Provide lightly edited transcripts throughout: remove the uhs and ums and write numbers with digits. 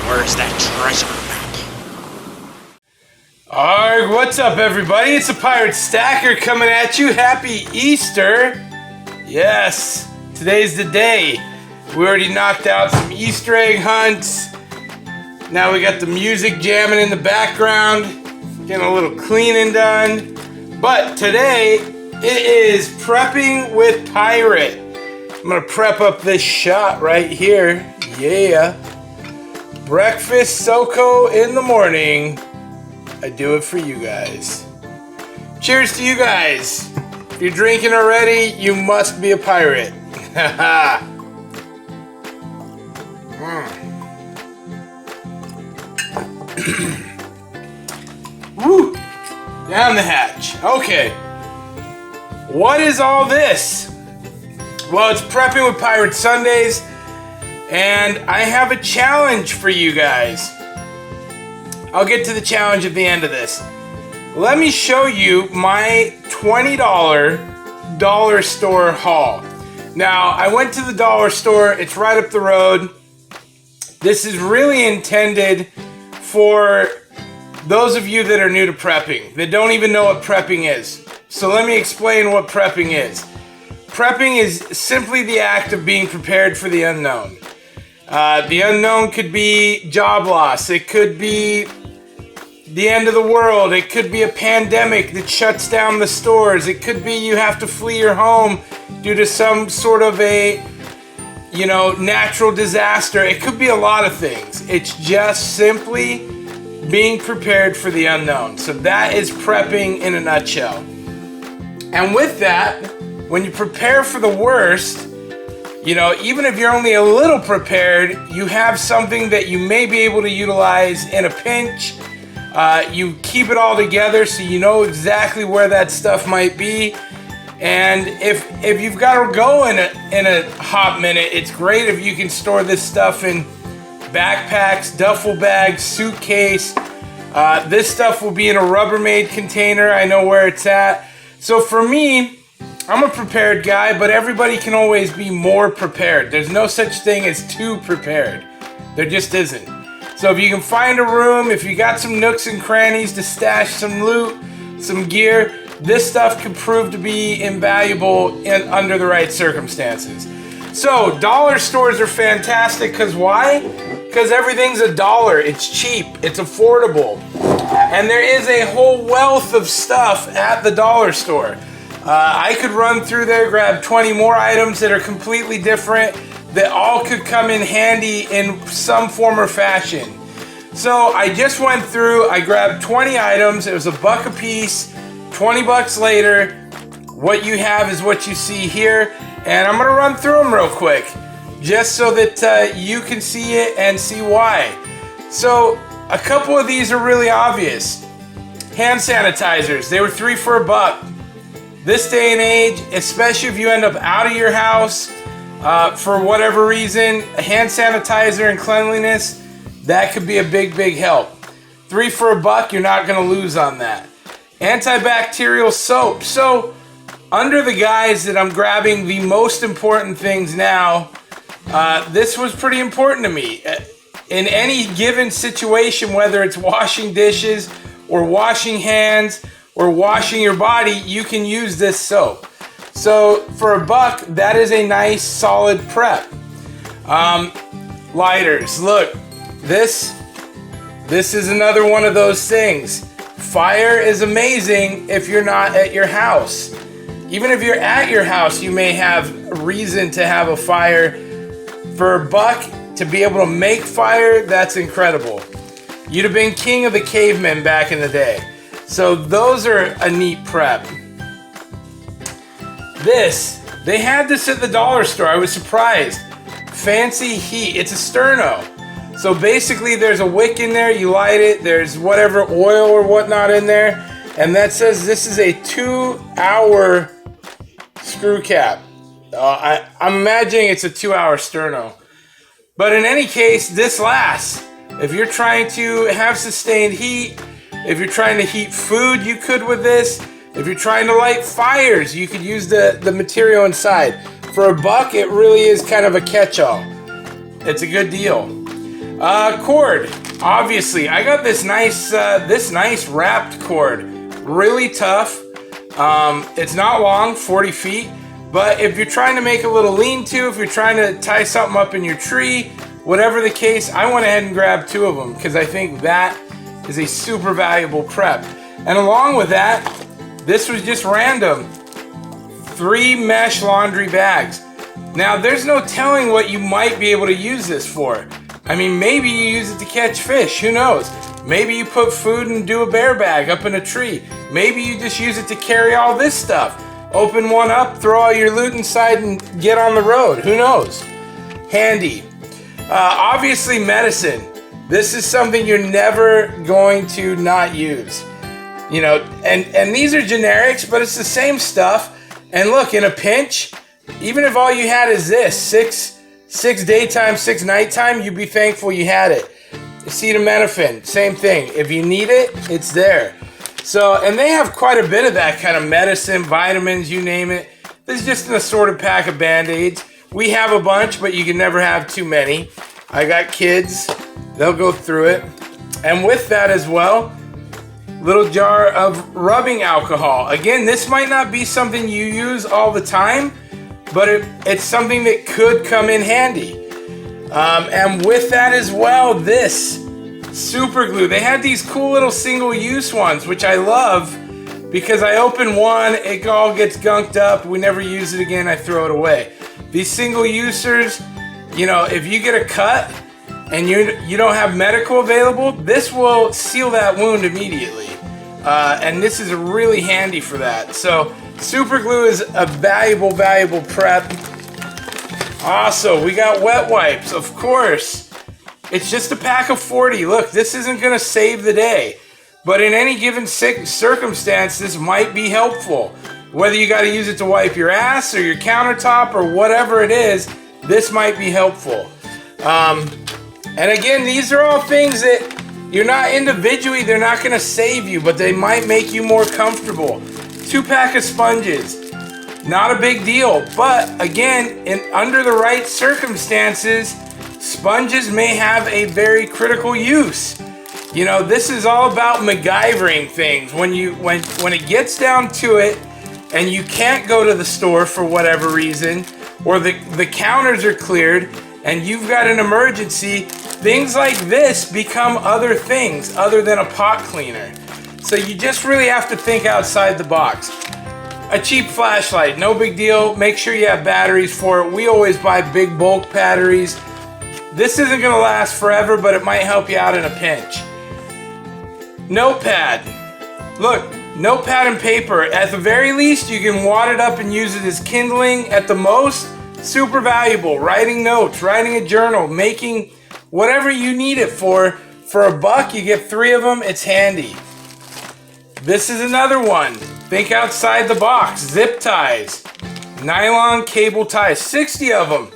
Where's that treasure map? Alright, what's up everybody? It's a Pirate Stacker coming at you. Happy Easter! Yes, today's the day. We already knocked out some Easter egg hunts. Now we got the music jamming in the background. Getting a little cleaning done. But today, it is prepping with Pirate. I'm gonna prep up this shot right here. Yeah. Breakfast SoCo in the morning. I do it for you guys. Cheers to you guys. If you're drinking already, you must be a pirate. Haha. Woo! Down the hatch. Okay. What is all this? Well, it's Prepping with Pirate Sundays, and I have a challenge for you guys. I'll get to the challenge at the end of this. Let me show you my $20 dollar store haul. Now, I went to the dollar store. It's right up the road. This is really intended for those of you that are new to prepping, that don't even know what prepping is. So let me explain what prepping is. Prepping is simply the act of being prepared for the unknown. The unknown could be job loss. It could be the end of the world. It could be a pandemic that shuts down the stores. It could be you have to flee your home due to some sort of a, natural disaster. It could be a lot of things. It's just simply being prepared for the unknown. So that is prepping in a nutshell. And with that, when you prepare for the worst, even if you're only a little prepared, you have something that you may be able to utilize in a pinch. You keep it all together so you know exactly where that stuff might be. And if you've got to go in a hot minute, it's great if you can store this stuff in backpacks, duffel bags, suitcase. This stuff will be in a Rubbermaid container. I know where it's at. So for me, I'm a prepared guy, but everybody can always be more prepared. There's no such thing as too prepared. There just isn't. So if you can find a room, if you got some nooks and crannies to stash some loot, some gear, this stuff could prove to be invaluable under the right circumstances. So dollar stores are fantastic because why? Because everything's $1. It's cheap, it's affordable. And there is a whole wealth of stuff at the dollar store. I could run through there, grab 20 more items that are completely different, that all could come in handy in some form or fashion. So I just went through, I grabbed 20 items, it was $1 a piece, 20 bucks later. What you have is what you see here, and I'm gonna run through them real quick, just so that you can see it and see why. So a couple of these are really obvious. Hand sanitizers, they were 3 for $1. This day and age, especially if you end up out of your house, for whatever reason, a hand sanitizer and cleanliness, that could be a big, big help. 3 for $1, you're not gonna lose on that. Antibacterial soap. So, under the guise that I'm grabbing the most important things now, this was pretty important to me. In any given situation, whether it's washing dishes, or washing hands, or washing your body, you can use this soap. So for $1, that is a nice solid prep. Lighters, look, this is another one of those things. Fire is amazing if you're not at your house. Even if you're at your house, you may have a reason to have a fire. For $1, to be able to make fire, that's incredible. You'd have been king of the cavemen back in the day. So those are a neat prep. They had this at the dollar store. I was surprised. Fancy heat. It's a sterno. So basically there's a wick in there. You light it. There's whatever oil or whatnot in there. And that says this is a 2-hour screw cap. I'm imagining it's a 2-hour sterno. But in any case, this lasts. If you're trying to have sustained heat, if you're trying to heat food, you could with this. If you're trying to light fires, you could use the material inside. For $1, it really is kind of a catch-all. It's a good deal. Cord. Obviously, I got this nice wrapped cord. Really tough. It's not long, 40 feet. But if you're trying to make a little lean-to, if you're trying to tie something up in your tree, whatever the case, I went ahead and grabbed 2 of them because I think that is a super valuable prep. And along with that, this was just random. 3 mesh laundry bags. Now, there's no telling what you might be able to use this for. I mean, maybe you use it to catch fish, who knows? Maybe you put food and do a bear bag up in a tree. Maybe you just use it to carry all this stuff. Open one up, throw all your loot inside and get on the road, who knows? Handy. Obviously medicine. This is something you're never going to not use. You know, and these are generics, but it's the same stuff. And look, in a pinch, even if all you had is this, six daytime, 6 nighttime, you'd be thankful you had it. Acetaminophen, same thing. If you need it, it's there. So, and they have quite a bit of that kind of medicine, vitamins, you name it. This is just an assorted pack of Band-Aids. We have a bunch, but you can never have too many. I got kids, they'll go through it. And with that as well, little jar of rubbing alcohol. Again, this might not be something you use all the time, but it's something that could come in handy. And with that as well, this super glue. They had these cool little single-use ones, which I love because I open one, it all gets gunked up, we never use it again, I throw it away. These single-users, you know, if you get a cut and you don't have medical available, this will seal that wound immediately. And this is really handy for that. So super glue is a valuable prep. Also, we got wet wipes, of course. It's just a pack of 40. Look, this isn't gonna save the day, but in any given circumstance, this might be helpful. Whether you gotta use it to wipe your ass or your countertop or whatever it is, this might be helpful. And again, these are all things that you're not individually, they're not gonna save you, but they might make you more comfortable. 2 pack of sponges, not a big deal, but again, under the right circumstances, sponges may have a very critical use. You know, this is all about MacGyvering things. When it gets down to it, and you can't go to the store for whatever reason, or the counters are cleared, and you've got an emergency, things like this become other things other than a pot cleaner. So you just really have to think outside the box. A cheap flashlight, no big deal. Make sure you have batteries for it. We always buy big bulk batteries. This isn't gonna last forever, but it might help you out in a pinch. Notepad. Look, notepad and paper. At the very least, you can wad it up and use it as kindling. At the most, super valuable. Writing notes, writing a journal, making whatever you need it for. For $1, you get 3 of them, it's handy. This is another one. Think outside the box. Zip ties. Nylon cable ties. 60 of them.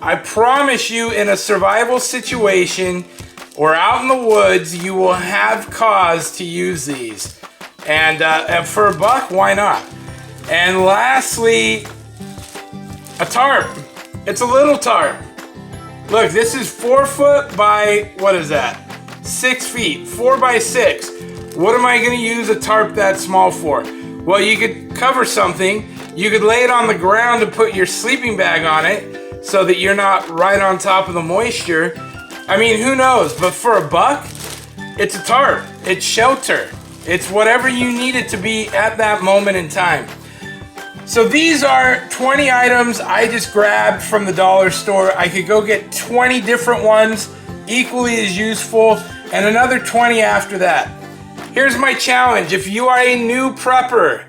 I promise you, in a survival situation or out in the woods, you will have cause to use these. And for $1, why not? And lastly, a tarp. It's a little tarp. Look, this is 4 foot by, what is that? 6 feet, 4 by 6. What am I gonna use a tarp that small for? Well, you could cover something. You could lay it on the ground and put your sleeping bag on it so that you're not right on top of the moisture. I mean, who knows? But for $1, it's a tarp. It's shelter. It's whatever you need it to be at that moment in time. So these are 20 items I just grabbed from the dollar store. I could go get 20 different ones, equally as useful, and another 20 after that. Here's my challenge. If you are a new prepper,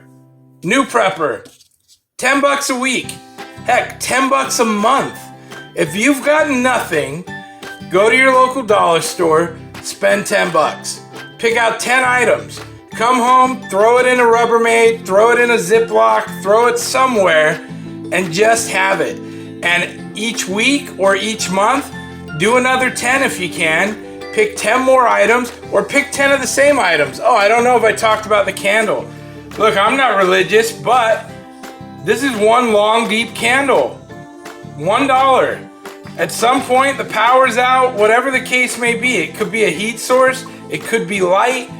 10 bucks a week, heck, 10 bucks a month. If you've got nothing, go to your local dollar store, spend 10 bucks. Pick out 10 items. Come home, throw it in a Rubbermaid, throw it in a Ziploc, throw it somewhere, and just have it. And each week or each month, do another 10 if you can. Pick 10 more items, or pick 10 of the same items. Oh, I don't know if I talked about the candle. Look, I'm not religious, but this is one long, deep candle. $1. At some point, the power's out, whatever the case may be. It could be a heat source, it could be light,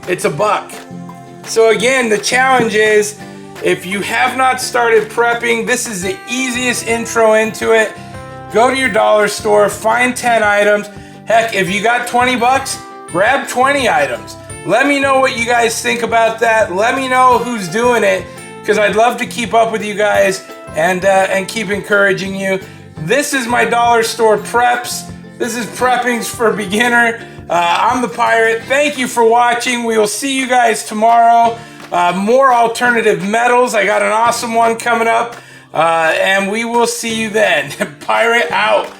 it's $1. So again, the challenge is, if you have not started prepping, this is the easiest intro into it. Go to your dollar store, find 10 items. Heck, if you got 20 bucks, grab 20 items. Let me know what you guys think about that. Let me know who's doing it, because I'd love to keep up with you guys and keep encouraging you. This is my dollar store preps. This is Preppings for Beginner. I'm the Pirate. Thank you for watching. We will see you guys tomorrow. More alternative metals. I got an awesome one coming up. And we will see you then. Pirate out.